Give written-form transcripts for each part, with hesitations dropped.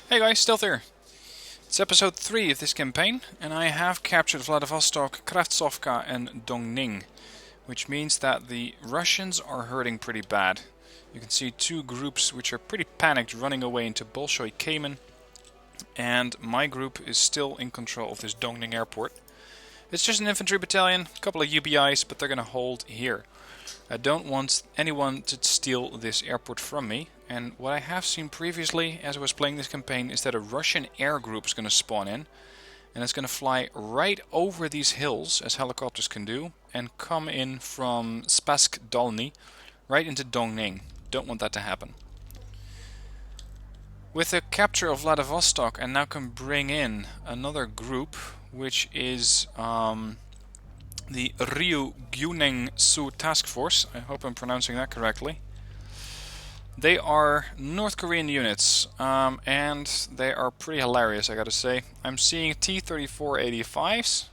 Hey guys, Stealth here. It's episode 3 of this campaign, and I have captured Vladivostok, Kravtsovka and Dongning, which means that the Russians are hurting pretty bad. You can see two groups which are pretty panicked running away into Bolshoi Cayman, and my group is still in control of this Dongning airport. It's just an infantry battalion, a couple of UBIs, but they're going to hold here. I don't want anyone to steal this airport from me, and what I have seen previously as I was playing this campaign is that a Russian air group is going to spawn in, and it's going to fly right over these hills, as helicopters can do, and come in from Spassk Dolny right into Dongning. Don't want that to happen. With the capture of Vladivostok, I now can bring in another group, which is the Ryugyuneng-su Task Force. I hope I'm pronouncing that correctly. They are North Korean units, and they are pretty hilarious, I gotta say. I'm seeing T-34-85s.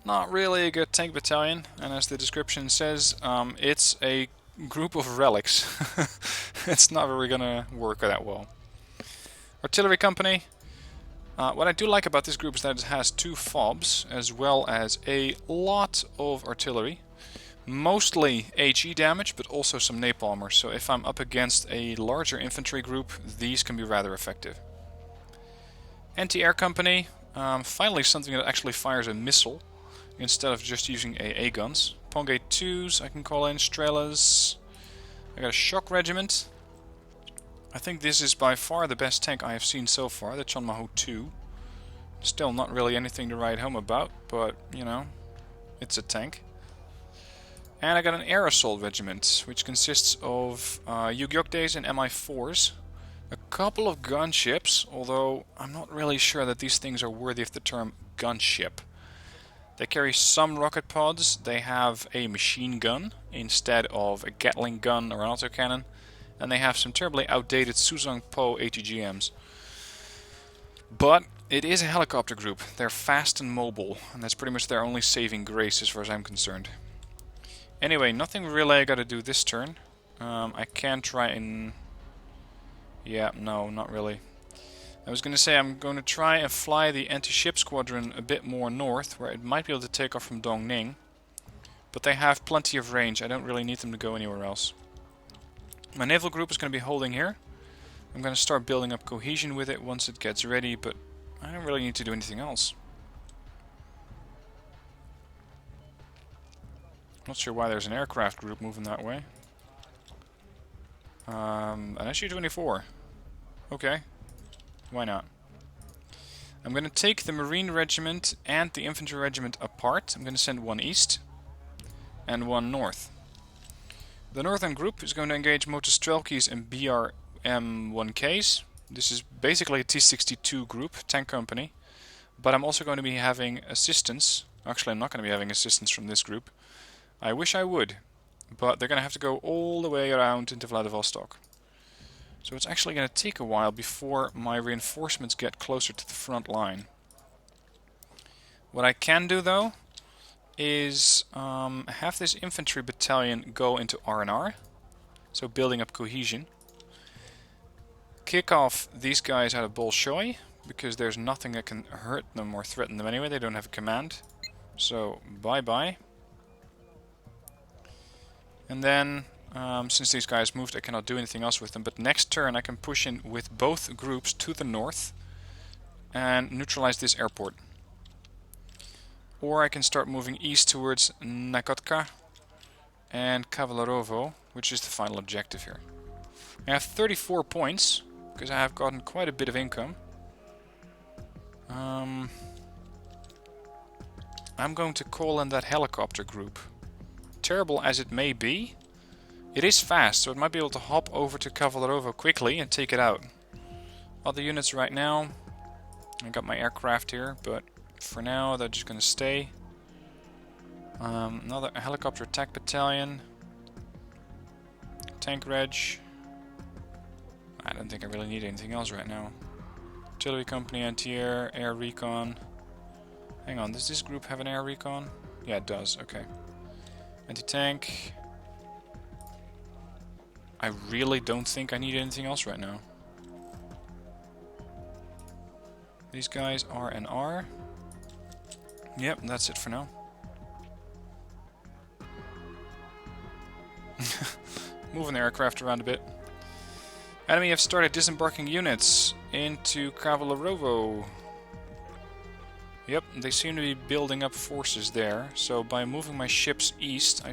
Not really a good tank battalion, and as the description says, it's a group of relics. It's not really gonna work that well. Artillery company. What I do like about this group is that it has two FOBs as well as a lot of artillery. Mostly HE damage, but also some napalmers. So if I'm up against a larger infantry group, these can be rather effective. Anti-air company. Finally something that actually fires a missile instead of just using AA guns. Pongay 2s I can call in. Strelas. I got a shock regiment. I think this is by far the best tank I have seen so far, the Chonmaho 2. Still not really anything to write home about, but, you know, it's a tank. And I got an air assault regiment, which consists of Yugyokdays and Mi-4s. A couple of gunships, although I'm not really sure that these things are worthy of the term gunship. They carry some rocket pods, they have a machine gun instead of a Gatling gun or an autocannon. And they have some terribly outdated Suzong-Po ATGMs. But it is a helicopter group. They're fast and mobile, and that's pretty much their only saving grace as far as I'm concerned. Anyway, nothing really I gotta do this turn. I can try and... Yeah, no, not really. I was gonna say I'm going to try and fly the anti-ship squadron a bit more north, where it might be able to take off from Dongning. But they have plenty of range. I don't really need them to go anywhere else. My naval group is going to be holding here. I'm going to start building up cohesion with it once it gets ready, but I don't really need to do anything else. Not sure why there's an aircraft group moving that way. An SU-24. Okay, why not? I'm going to take the Marine Regiment and the Infantry Regiment apart. I'm going to send one east and one north. The northern group is going to engage Motostrelkis and BRM-1Ks. This is basically a T-62 group, tank company. But I'm also going to be having assistance. Actually, I'm not going to be having assistance from this group. I wish I would, but they're going to have to go all the way around into Vladivostok. So it's actually going to take a while before my reinforcements get closer to the front line. What I can do, though, is have this infantry battalion go into R&R, so building up cohesion. Kick off these guys out of Bolshoi, because there's nothing that can hurt them or threaten them anyway, they don't have a command. So, bye-bye. And then, since these guys moved, I cannot do anything else with them, but next turn I can push in with both groups to the north and neutralize this airport. Or I can start moving east towards Nakotka and Cavalaro, which is the final objective here. I have 34 points, because I have gotten quite a bit of income. I'm going to call in that helicopter group. Terrible as it may be, it is fast, so it might be able to hop over to Cavalaro quickly and take it out. Other units right now, I got my aircraft here, but for now, they're just going to stay. Another helicopter attack battalion. Tank reg. I don't think I really need anything else right now. Artillery company, anti-air, air recon. Hang on, does this group have an air recon? Yeah, it does, okay. Anti-tank. I really don't think I need anything else right now. These guys are an R. Yep, that's it for now. Moving the aircraft around a bit. Enemy have started disembarking units into Cavalaro. Yep, they seem to be building up forces there. So by moving my ships east, I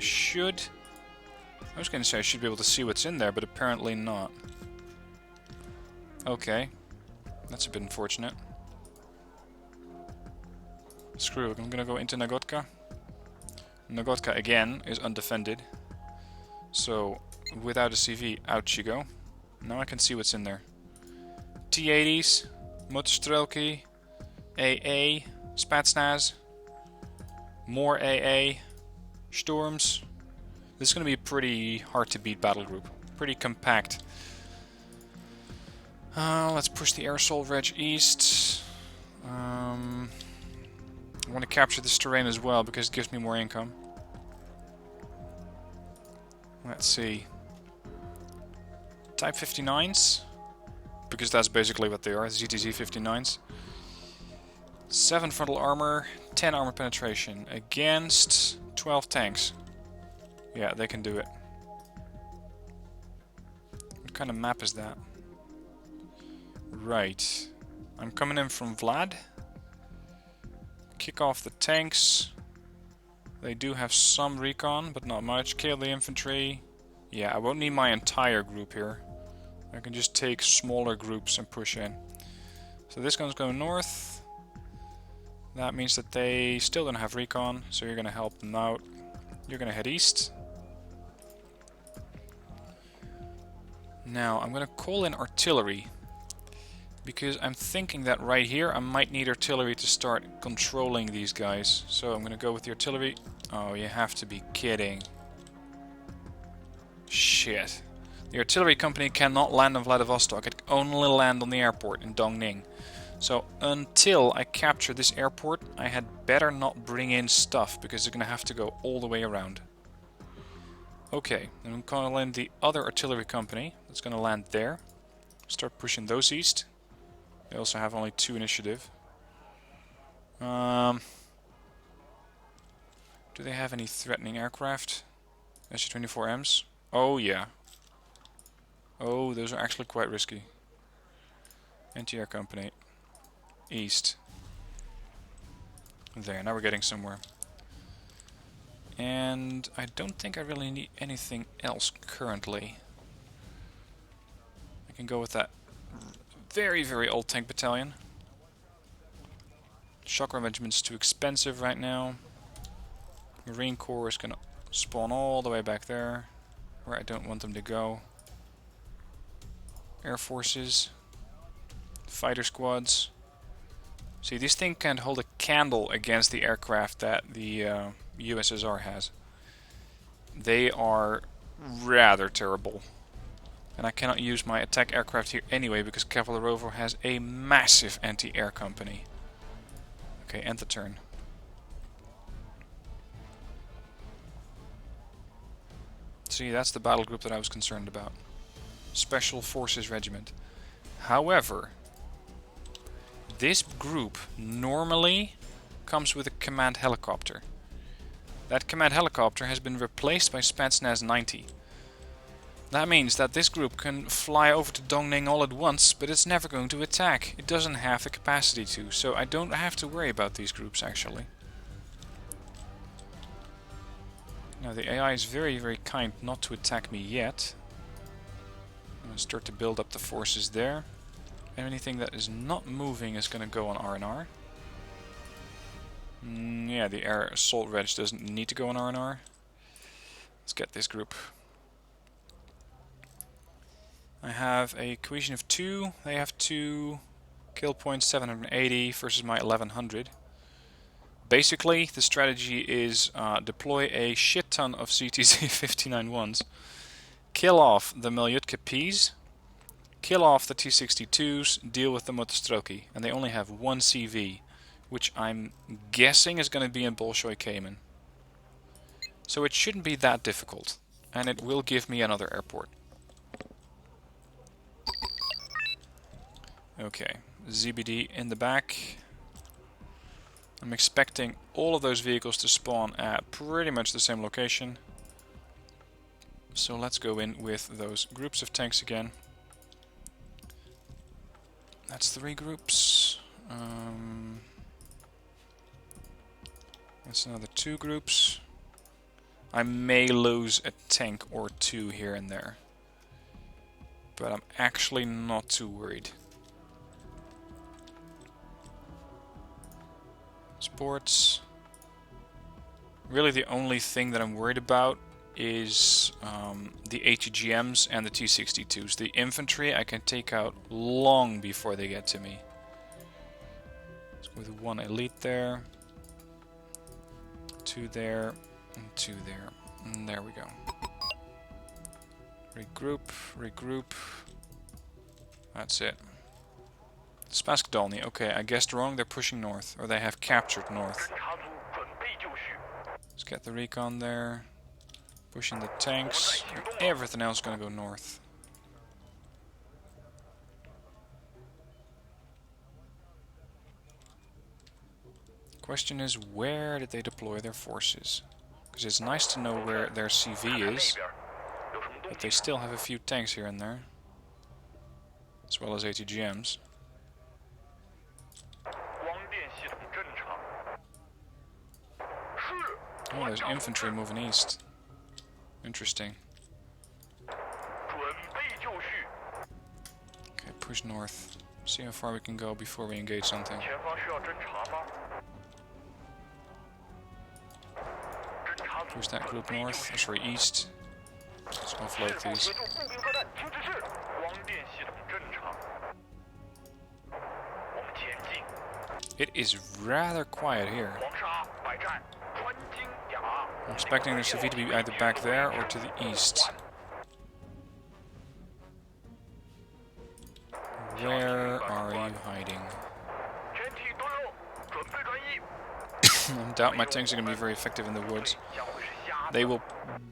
was going to say I should be able to see what's in there, but apparently not. Okay, that's a bit unfortunate. Screw it, I'm going to go into Nagotka. Nagotka again is undefended. So without a CV, out you go. Now I can see what's in there. T-80s, Motostrelki, AA, Spetsnaz, more AA, Storms. This is going to be a pretty hard to beat battle group. Pretty compact. Let's push the air assault reg east. I want to capture this terrain as well because it gives me more income. Let's see. Type 59s, because that's basically what they are, ZTZ 59s. 7 frontal armor, 10 armor penetration against 12 tanks. Yeah, they can do it. What kind of map is that? Right. I'm coming in from Vlad. Kick off the tanks. They do have some recon, but not much. Kill the infantry. Yeah, I won't need my entire group here. I can just take smaller groups and push in. So this one's going north. That means that they still don't have recon, so you're going to help them out. You're going to head east. Now, I'm going to call in artillery. Because I'm thinking that right here I might need artillery to start controlling these guys. So I'm going to go with the artillery. Oh, you have to be kidding. Shit. The artillery company cannot land on Vladivostok. It can only land on the airport in Dongning. So until I capture this airport, I had better not bring in stuff because they're going to have to go all the way around. Okay, then I'm going to land the other artillery company. That's going to land there. Start pushing those east. They also have only 2 initiative. Do they have any threatening aircraft? SU-24Ms? Oh yeah. Oh, those are actually quite risky. Anti-air company. East. There, now we're getting somewhere. And I don't think I really need anything else currently. I can go with that very, very old tank battalion. Shock regiment's too expensive right now. Marine Corps is going to spawn all the way back there, where I don't want them to go. Air forces. Fighter squads. See, this thing can't hold a candle against the aircraft that the USSR has. They are rather terrible. And I cannot use my attack aircraft here anyway because Cavalaro has a massive anti-air company. Okay, end the turn. See, that's the battle group that I was concerned about. Special Forces Regiment. However, this group normally comes with a command helicopter. That command helicopter has been replaced by Spetsnaz 90. That means that this group can fly over to Dongning all at once, but it's never going to attack. It doesn't have the capacity to, so I don't have to worry about these groups actually. Now the AI is very, very kind not to attack me yet. I'm going to start to build up the forces there. Anything that is not moving is going to go on R&R. Yeah, the air assault reg doesn't need to go on R&R. Let's get this group. I have a cohesion of 2. They have 2 kill points, 780 versus my 1100. Basically, the strategy is deploy a shit ton of CTZ 59-1s, kill off the Malyutka Ps, kill off the T-62s, deal with the Motostrelki, and they only have 1 CV, which I'm guessing is going to be in Bolshoi Cayman. So it shouldn't be that difficult, and it will give me another airport. Okay, ZBD in the back. I'm expecting all of those vehicles to spawn at pretty much the same location. So let's go in with those groups of tanks again. That's 3 groups. That's another 2 groups. I may lose a tank or 2 here and there, but I'm actually not too worried. Sports. Really the only thing that I'm worried about is the ATGMs and the T-62s. The infantry I can take out long before they get to me. Let's go with 1 elite there. 2 there. And 2 there. And there we go. Regroup, regroup. That's it. Spaskdolny. Okay, I guessed wrong. They're pushing north. Or they have captured north. Let's get the recon there. Pushing the tanks. Everything else is going to go north. Question is, where did they deploy their forces? Because it's nice to know where their CV is, but they still have a few tanks here and there, as well as ATGMs. Oh, there's infantry moving east. Interesting. Okay, push north. See how far we can go before we engage something. Push that group north, sorry, east. Let's offload these. It is rather quiet here. I'm expecting the CV to be either back there or to the east. Where are you hiding? I doubt my tanks are going to be very effective in the woods. They will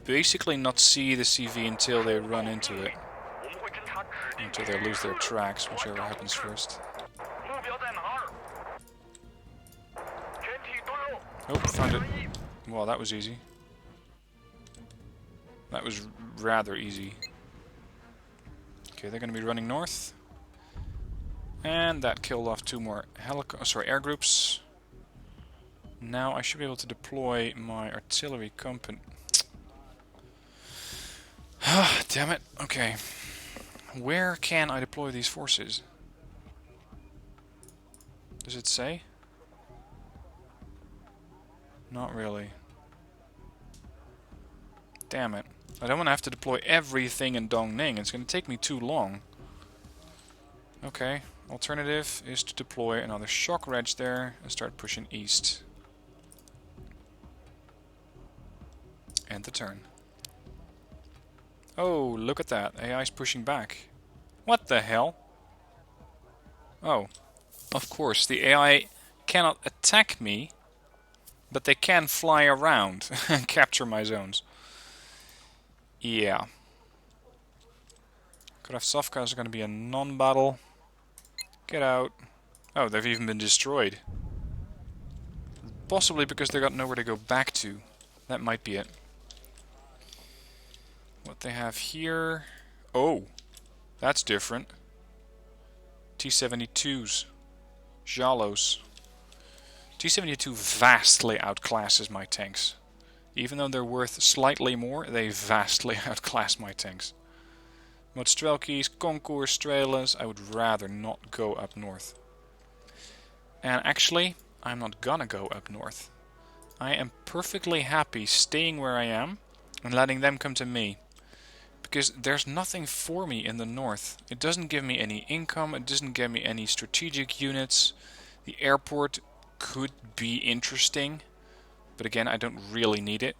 basically not see the CV until they run into it. Until they lose their tracks, whichever happens first. Oh, found it. Well, that was easy. That was rather easy. Okay, they're going to be running north. And that killed off 2 more air groups. Now I should be able to deploy my artillery company. Damn it. Okay. Where can I deploy these forces? Does it say? Not really. Damn it. I don't want to have to deploy everything in Dongning. It's going to take me too long. Okay. Alternative is to deploy another shock reg there and start pushing east. End the turn. Oh, look at that. AI's pushing back. What the hell? Oh. Of course, the AI cannot attack me, but they can fly around and capture my zones. Yeah. Kravsovka is going to be a non-battle. Get out. Oh, they've even been destroyed. Possibly because they got nowhere to go back to. That might be it. What they have here... Oh, that's different. T-72s. Jalos. T-72 vastly outclasses my tanks. Even though they're worth slightly more, they vastly outclass my tanks. Modstrelkis, Concours, Strelas, I would rather not go up north. And actually, I'm not gonna go up north. I am perfectly happy staying where I am and letting them come to me. Because there's nothing for me in the north. It doesn't give me any income, it doesn't give me any strategic units. The airport could be interesting, but again, I don't really need it.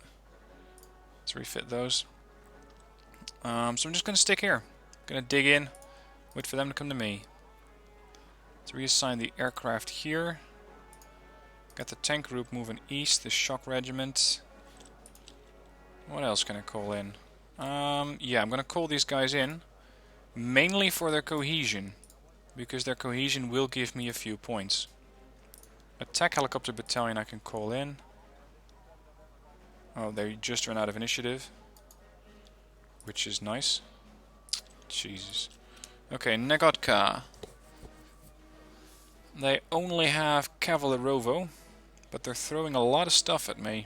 Let's refit those. So I'm just going to stick here. Going to dig in, wait for them to come to me. Let's reassign the aircraft here. Got the tank group moving east, the shock regiment. What else can I call in? Yeah, I'm going to call these guys in, mainly for their cohesion. because their cohesion will give me a few points. Attack helicopter battalion I can call in. Oh, they just ran out of initiative, which is nice. Jesus. Okay, Negotka. They only have Cavalaro, but they're throwing a lot of stuff at me.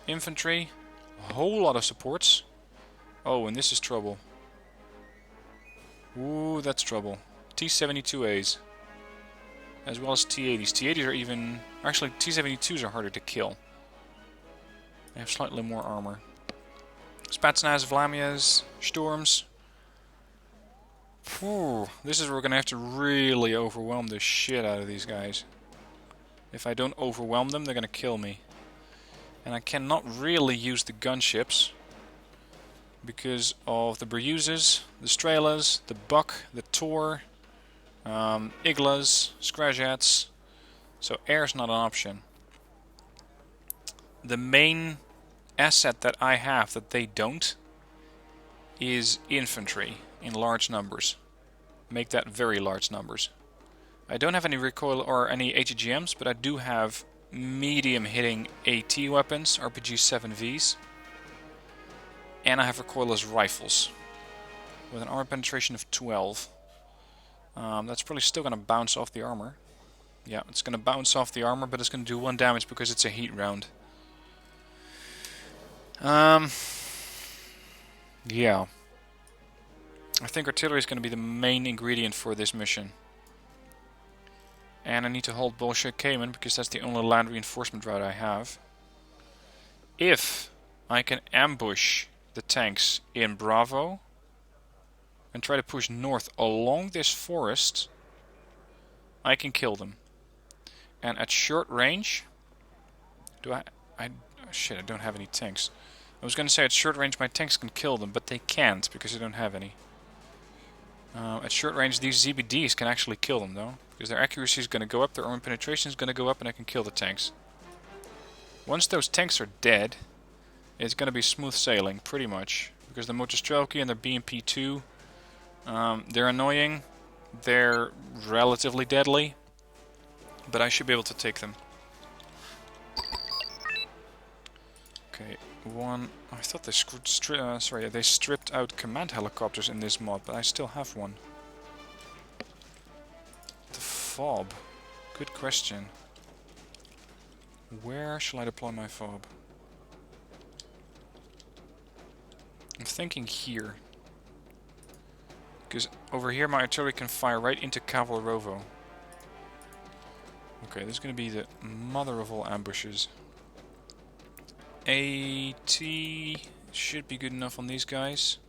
Infantry, a whole lot of supports. Oh, and this is trouble. Ooh, that's trouble. T-72As. As well as T-80s. T-80s are even... Actually, T-72s are harder to kill. They have slightly more armor. Spetsnaz, Vlamias, Storms. Whew, this is where we're going to have to really overwhelm the shit out of these guys. If I don't overwhelm them, they're going to kill me. And I cannot really use the gunships because of the Bruzes, the Strelas, the Buck, the Tor, Iglas, Skrajats. So air's not an option. The main asset that I have that they don't is infantry in large numbers. Make that very large numbers. I don't have any recoil or any HGMs, but I do have medium hitting AT weapons, RPG 7Vs. And I have recoilless rifles with an armor penetration of 12. That's probably still going to bounce off the armor. Yeah, it's going to bounce off the armor, but it's going to do 1 damage because it's a heat round. Yeah. I think artillery is going to be the main ingredient for this mission. And I need to hold Bolshevik Cayman because that's the only land reinforcement route I have. If I can ambush the tanks in Bravo and try to push north along this forest, I can kill them. And at short range, shit, I don't have any tanks. I was going to say at short range my tanks can kill them, but they can't because I don't have any. At short range these ZBDs can actually kill them though, because their accuracy is going to go up, their armor penetration is going to go up, and I can kill the tanks. Once those tanks are dead, it's going to be smooth sailing, pretty much. Because the Motostrelki and their BMP-2, they're annoying, they're relatively deadly, but I should be able to take them. Okay, I thought they they stripped out command helicopters in this mod, but I still have one. The FOB. Good question. Where shall I deploy my FOB? I'm thinking here. Because over here my artillery can fire right into Cavalaro. Okay, this is going to be the mother of all ambushes. AT should be good enough on these guys.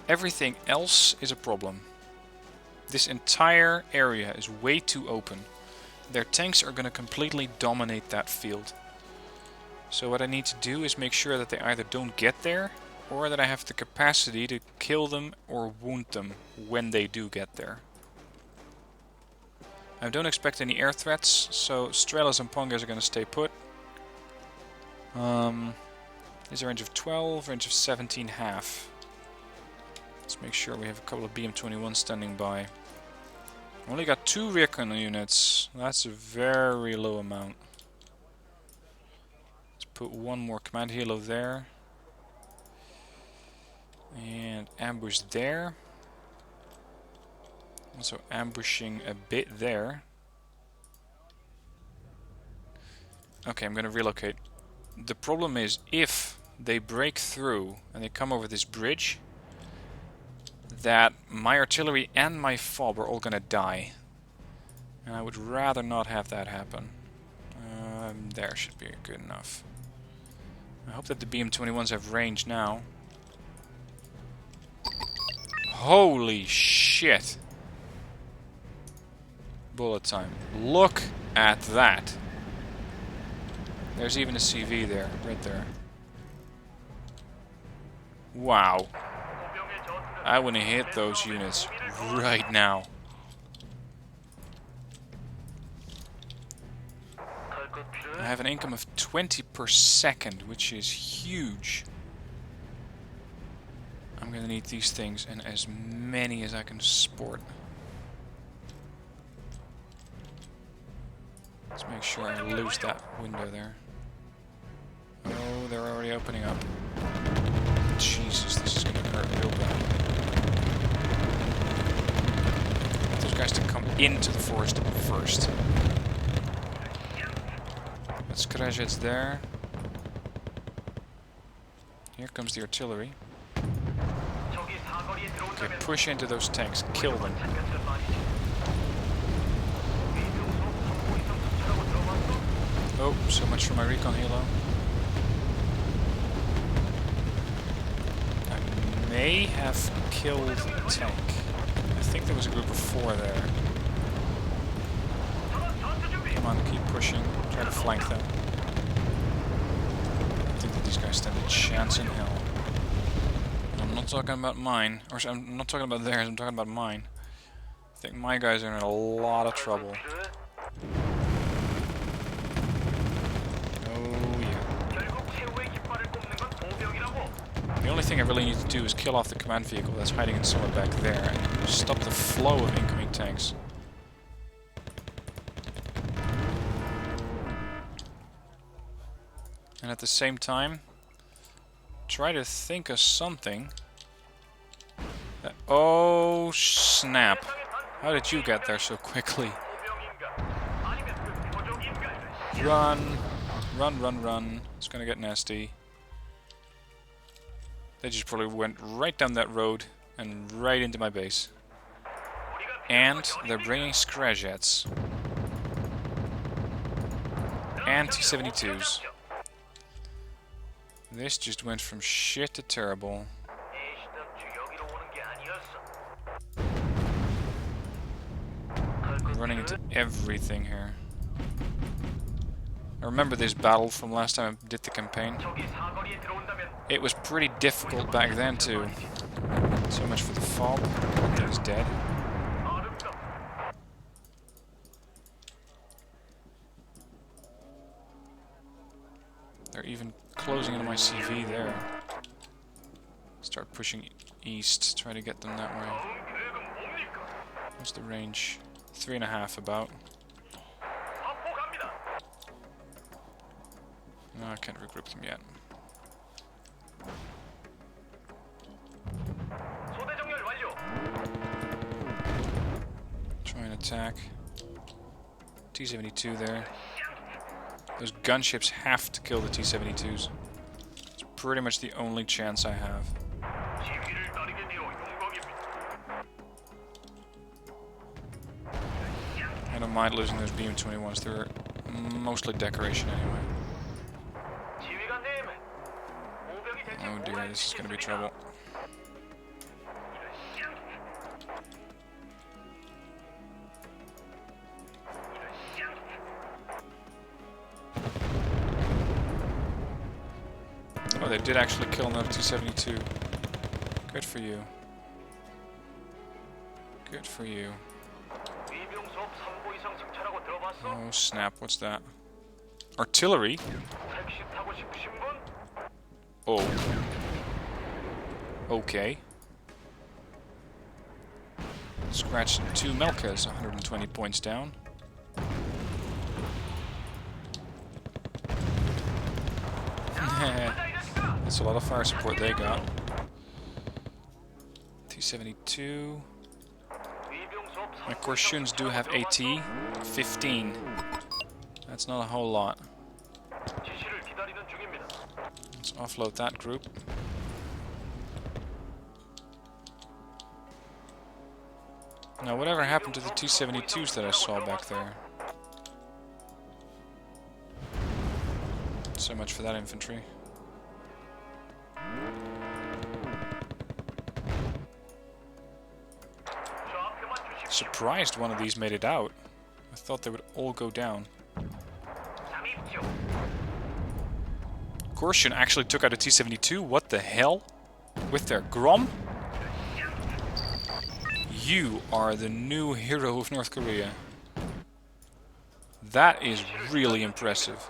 Everything else is a problem. This entire area is way too open. Their tanks are going to completely dominate that field. So what I need to do is make sure that they either don't get there, or that I have the capacity to kill them or wound them when they do get there. I don't expect any air threats, so Strelas and Pongas are going to stay put. There's a range of 12, range of 17.5. Let's make sure we have a couple of BM-21 standing by. Only got 2 recon units. That's a very low amount. Let's put 1 more command helo there. And ambush there. Also ambushing a bit there. Okay, I'm going to relocate. The problem is if they break through and they come over this bridge, that my artillery and my FOB are all going to die. And I would rather not have that happen. There should be good enough. I hope that the BM-21s have range now. Holy shit! Bullet time. Look at that! There's even a CV there, right there. Wow. I want to hit those units right now. I have an income of 20 per second, which is huge. I'm gonna need these things and as many as I can sport. Let's make sure I lose that window there. Oh, they're already opening up. Jesus, this is gonna hurt real bad. Get those guys to come into the forest first. That's Krezhets there. Here comes the artillery. Okay, push into those tanks, kill them. Oh, so much for my recon helo. I may have killed a tank. I think there was a group of 4 there. Come on, keep pushing. Try to flank them. I think that these guys stand a chance in hell. I'm not talking about mine. Or I'm not talking about theirs, I'm talking about mine. I think my guys are in a lot of trouble. The only thing I really need to do is kill off the command vehicle that's hiding in somewhere back there and stop the flow of incoming tanks. And at the same time, try to think of something that... Oh, snap. How did you get there so quickly? Run. Run, run, run. It's gonna get nasty. They just probably went right down that road and right into my base. And they're bringing Krezhets. And T-72s. This just went from shit to terrible. I'm running into everything here. I remember this battle from last time I did the campaign. It was pretty difficult back then too. So much for the fob. That thing's dead. They're even closing into my CV there. Start pushing east, try to get them that way. What's the range? 3.5 about. No, I can't regroup them yet. Try and attack. T-72 there. Those gunships have to kill the T-72s. It's pretty much the only chance I have. I don't mind losing those BM-21s. They're mostly decoration anyway. Oh dear, this is going to be trouble. Oh, they did actually kill another T-72. Good for you. Good for you. Oh snap, what's that? Artillery? Oh. Okay. Scratched 2 Melkas, 120 points down. That's a lot of fire support they got. T-72. My Korsuns do have AT. 15. That's not a whole lot. Let's offload that group. Now, whatever happened to the T-72s that I saw back there? So much for that infantry. Surprised one of these made it out. I thought they would all go down. Korsun actually took out a T-72. What the hell? With their Grom? You are the new hero of North Korea. That is really impressive.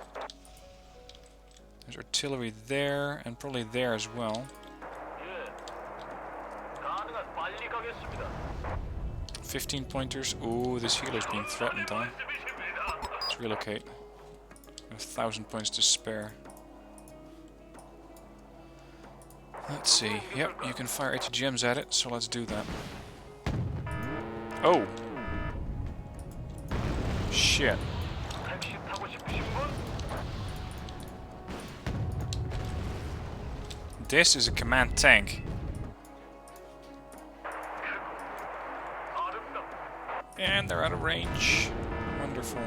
There's artillery there, and probably there as well. 15 pointers. Ooh, this healer's being threatened, huh? Let's relocate. 1,000 points to spare. Let's see. Yep, you can fire 80 gems at it, so let's do that. Oh! Shit. This is a command tank. And they're out of range. Wonderful.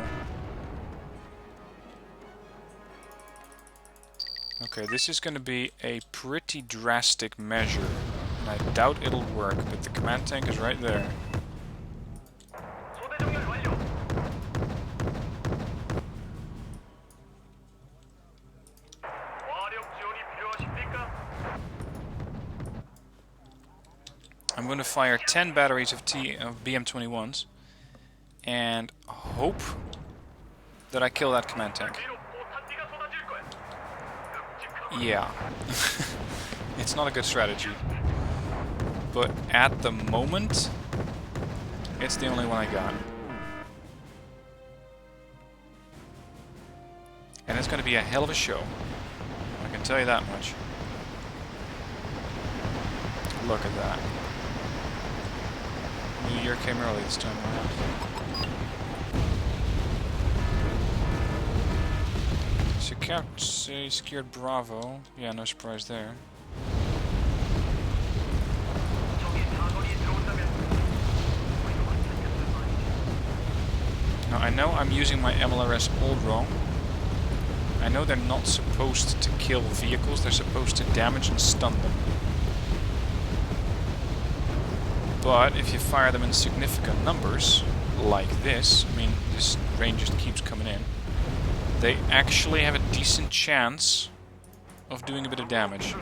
Okay, this is going to be a pretty drastic measure. And I doubt it'll work, but the command tank is right there. I'm going to fire 10 batteries of BM-21s and hope that I kill that command tank. Yeah. It's not a good strategy. But at the moment, it's the only one I got. And it's going to be a hell of a show. I can tell you that much. Look at that. New Year came early this time around. So secured Bravo. Yeah, no surprise there. Now I know I'm using my MLRS all wrong. I know they're not supposed to kill vehicles, they're supposed to damage and stun them. But if you fire them in significant numbers, like this, I mean, this rain just keeps coming in, they actually have a decent chance of doing a bit of damage.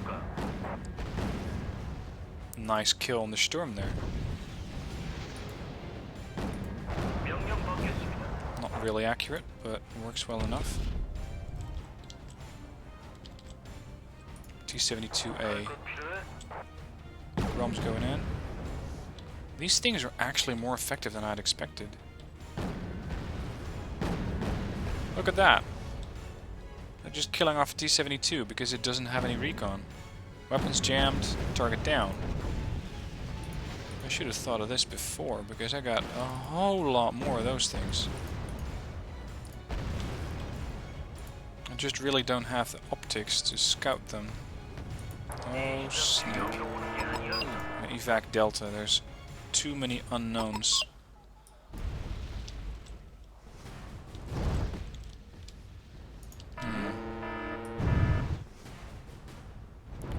Nice kill on the Sturm there. Not really accurate, but works well enough. T-72A. Rom's going in. These things are actually more effective than I'd expected. Look at that. They're just killing off a T-72 because it doesn't have any recon. Weapons jammed, target down. I should have thought of this before because I got a whole lot more of those things. I just really don't have the optics to scout them. Oh snap. Evac Delta, there's too many unknowns. I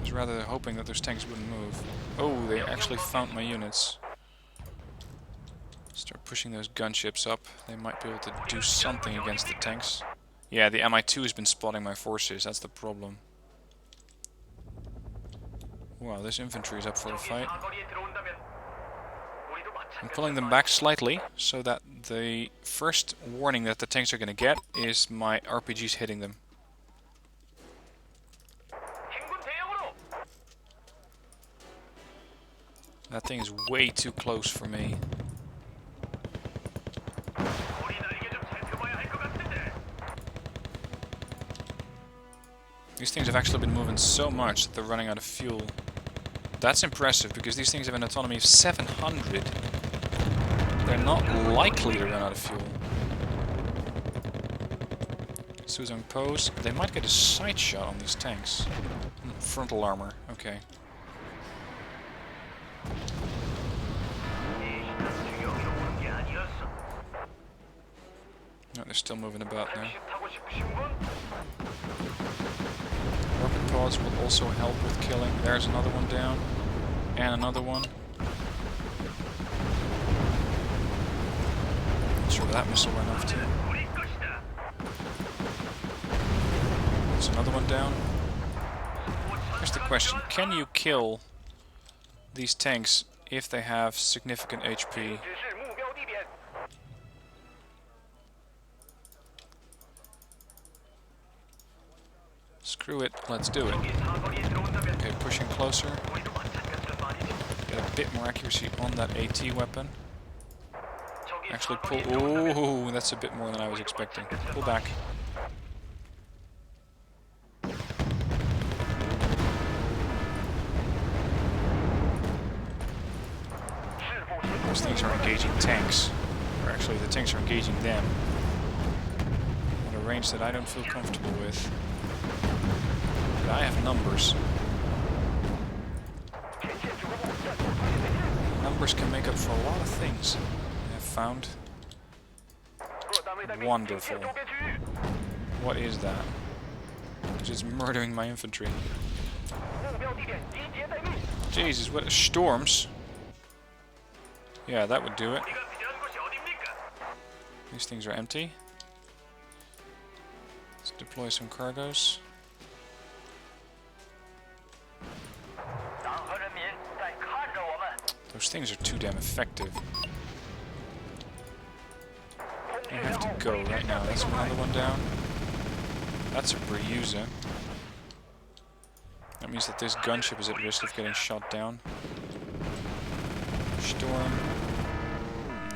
was rather hoping that those tanks wouldn't move. Oh, they actually found my units. Start pushing those gunships up. They might be able to do something against the tanks. Yeah, the Mi-2 has been spotting my forces. That's the problem. Wow, this infantry is up for a fight. I'm pulling them back slightly, so that the first warning that the tanks are going to get is my RPGs hitting them. That thing is way too close for me. These things have actually been moving so much that they're running out of fuel. That's impressive, because these things have an autonomy of 700. They're not likely to run out of fuel. Suzong pose. They might get a sight shot on these tanks. Frontal armor, okay. No, they're still moving about now. Weapon pods will also help with killing. There's another one down. And another one. Not sure that missile went off too. There's another one down. Here's the question. Can you kill these tanks if they have significant HP? Screw it, let's do it. Okay, pushing closer. Get a bit more accuracy on that AT weapon. Actually pull... Ooh, that's a bit more than I was expecting. Pull back. Those things are engaging tanks. Or actually, the tanks are engaging them. At a range that I don't feel comfortable with. But I have numbers. Numbers can make up for a lot of things, I have found. Wonderful. What is that? Just murdering my infantry. Jesus, what storms? Yeah, that would do it. These things are empty. Let's deploy some cargoes. Those things are too damn effective. I have to go right now. That's another one down. That's a Briuza. That means that this gunship is at risk of getting shot down. Storm.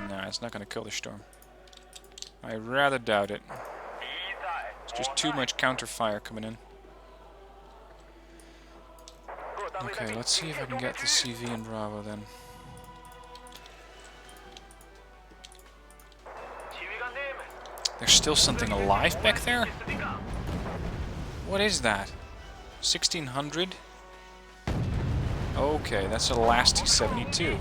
Nah, it's not going to kill the storm. I rather doubt it. It's just too much counter-fire coming in. Okay, let's see if I can get the CV in Bravo then. There's still something alive back there? What is that? 1600? Okay, that's the last T-72.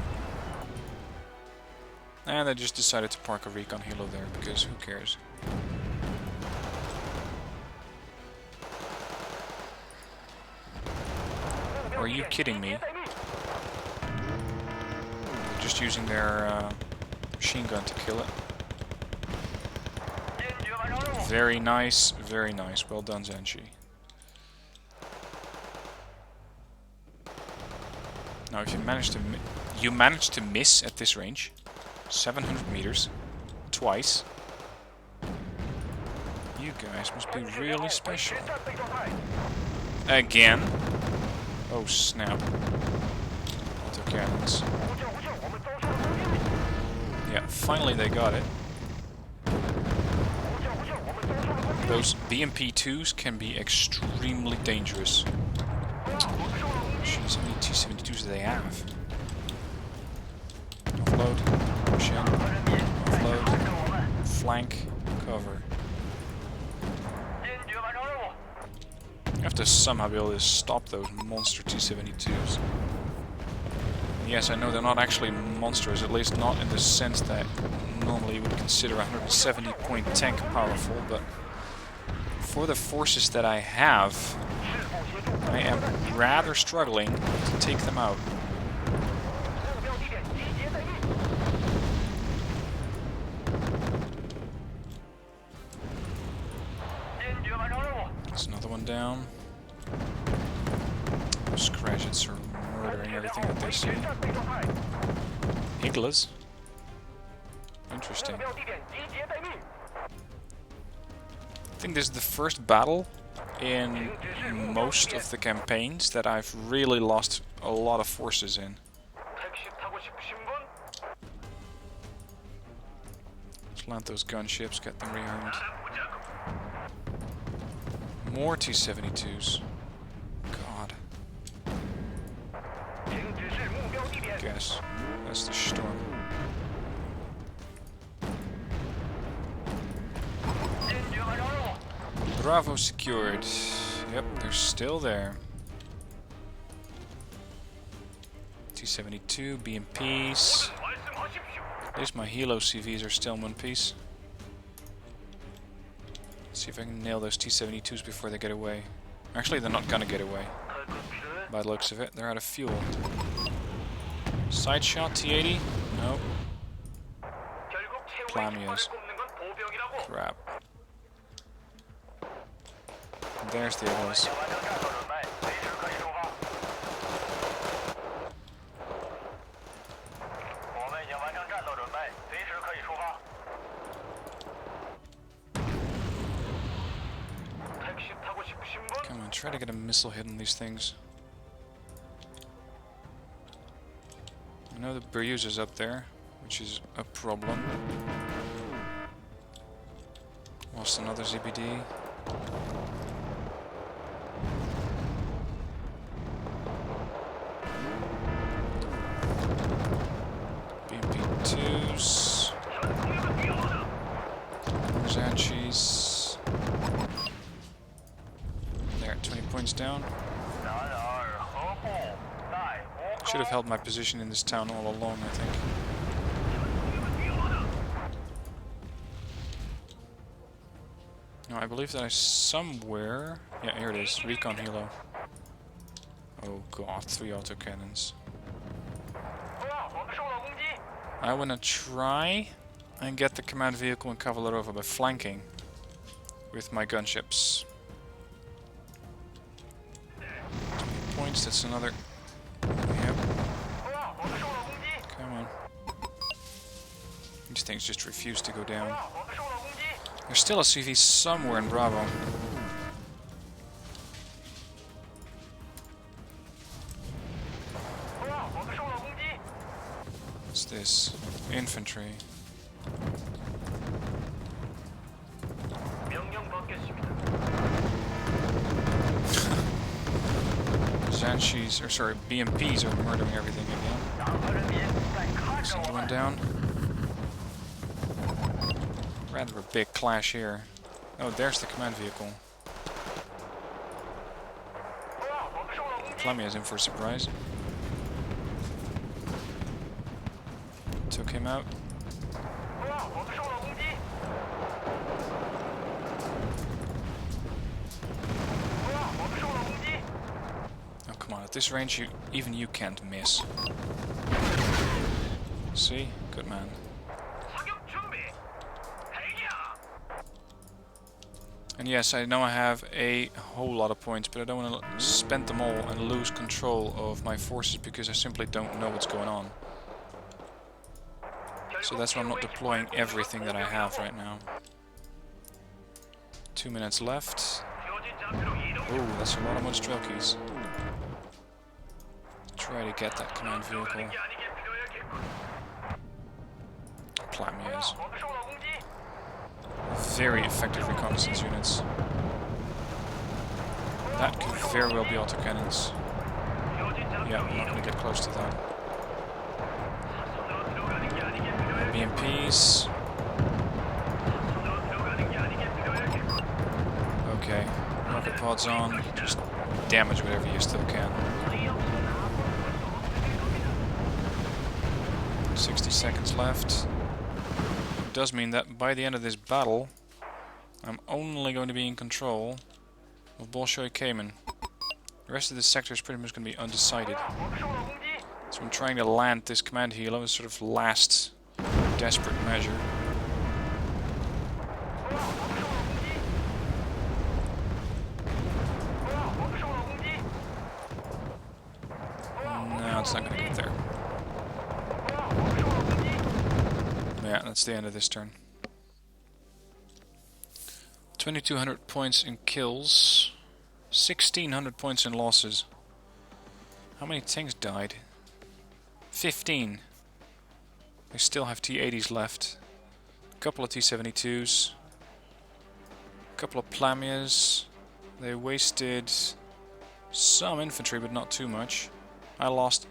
And I just decided to park a recon helo there, because who cares? Are you kidding me? They're just using their machine gun to kill it. Very nice, very nice. Well done, Zenshi. Now, if you manage to miss at this range, 700 meters, twice. You guys must be really special. Again. Oh snap. Autocannons. Yeah, finally they got it. Those BMP-2s can be extremely dangerous. Jeez, how many T-72s do they have? Offload, push in, offload, flank, cover. You have to somehow be able to stop those monster T-72s. Yes, I know they're not actually monsters, at least not in the sense that normally you would consider a 170-point tank powerful, but for the forces that I have, I am rather struggling to take them out. There's another one down. Those Scratchets are murdering everything that they see. Higlas? Interesting. I think this is the first battle in most of the campaigns that I've really lost a lot of forces in. Let's land those gunships, get them rearmed. More T-72s. God. Guess. That's the storm. Bravo secured. Yep, they're still there. T-72, BMPs. At least my Helo CVs are still in one piece. Let's see if I can nail those T-72s before they get away. Actually, they're not gonna get away. By the looks of it, they're out of fuel. Side shot, T-80? Nope. Plamias. Crap. There's the others. Come on, try to get a missile hit on these things. know the Beruzer's up there, which is a problem. Lost another ZBD. BP2s. Zanchis. There, 20 points down. Should have held my position in this town all along, I think. No, I believe that I somewhere... Yeah, here it is. Recon Helo. Oh god, 3 autocannons. I want to try and get the command vehicle and Cavalaro over by flanking with my gunships. 20 points, that's another... Yep. Come on. These things just refuse to go down. There's still a CV somewhere in Bravo. What's this? Infantry. Zanchis, or sorry, BMPs are murdering everything again. There's another one down. Rather a big clash here. Oh, there's the command vehicle. Plamia's in for a surprise. Took him out. Oh, come on, at this range even you can't miss. See? Good man. And yes, I know I have a whole lot of points, but I don't want to spend them all and lose control of my forces because I simply don't know what's going on. So that's why I'm not deploying everything that I have right now. 2 minutes left. Oh, that's a lot of Monstrelkis. Try to get that command vehicle. Plamias. Very effective reconnaissance units. That could very well be autocannons. Yeah, I'm not going to get close to that. BMPs. Okay, rocket pods on. Just damage whatever you still can. 60 seconds left. It does mean that by the end of this battle, I'm only going to be in control of Bolshoi Cayman. The rest of this sector is pretty much going to be undecided. So I'm trying to land this command helo as sort of last desperate measure. No, it's not going to get there. Yeah, that's the end of this turn. 2200 points in kills, 1600 points in losses. How many tanks died? 15. They still have T-80s left. A couple of T-72s. A couple of Plamias. They wasted some infantry, but not too much. I lost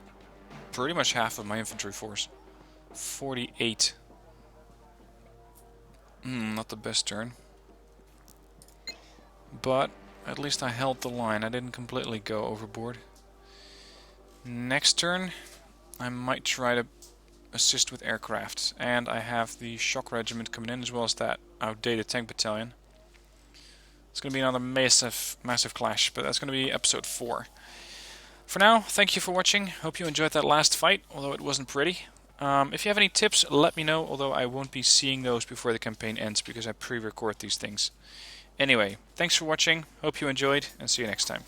pretty much half of my infantry force. 48. Not the best turn. But at least I held the line. I didn't completely go overboard. Next turn, I might try to assist with aircraft. And I have the shock regiment coming in, as well as that outdated tank battalion. It's going to be another massive clash, but that's going to be episode 4. For now, thank you for watching. Hope you enjoyed that last fight, although it wasn't pretty. If you have any tips, let me know, although I won't be seeing those before the campaign ends, because I pre-record these things. Anyway, thanks for watching, hope you enjoyed, and see you next time.